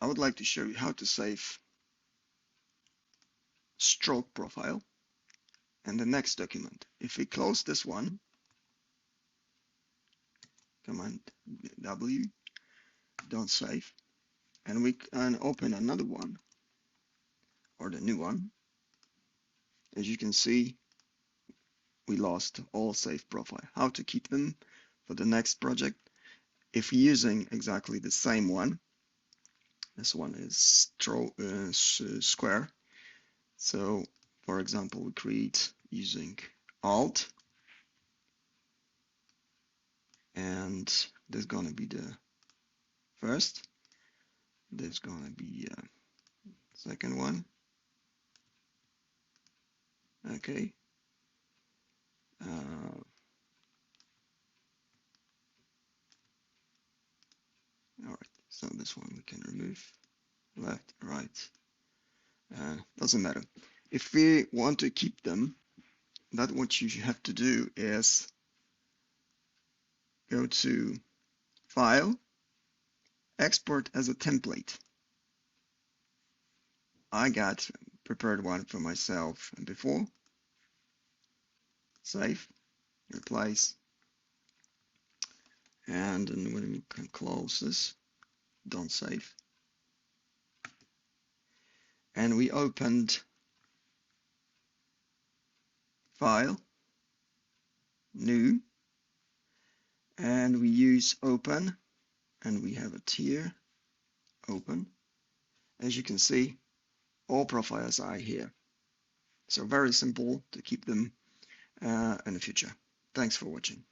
I would like to show you how to save stroke profile and the next document. If we close this one, Command W, don't save, and we can open another one, or the new one. As you can see, we lost all save profile. How to keep them for the next project? If using exactly the same one, this one is square. So, for example, we create using Alt, and this is gonna be the first. This is gonna be second one. Okay. All right. So this one we can remove. Left, right. Doesn't matter. If we want to keep them, that what you have to do is go to File, Export as a template. I got prepared one for myself before. Save, replace, and then when we can close this, don't save. And we opened File, New, and we use Open, and we have it here, Open. As you can see, all profiles are here. So very simple to keep them in the future. Thanks for watching.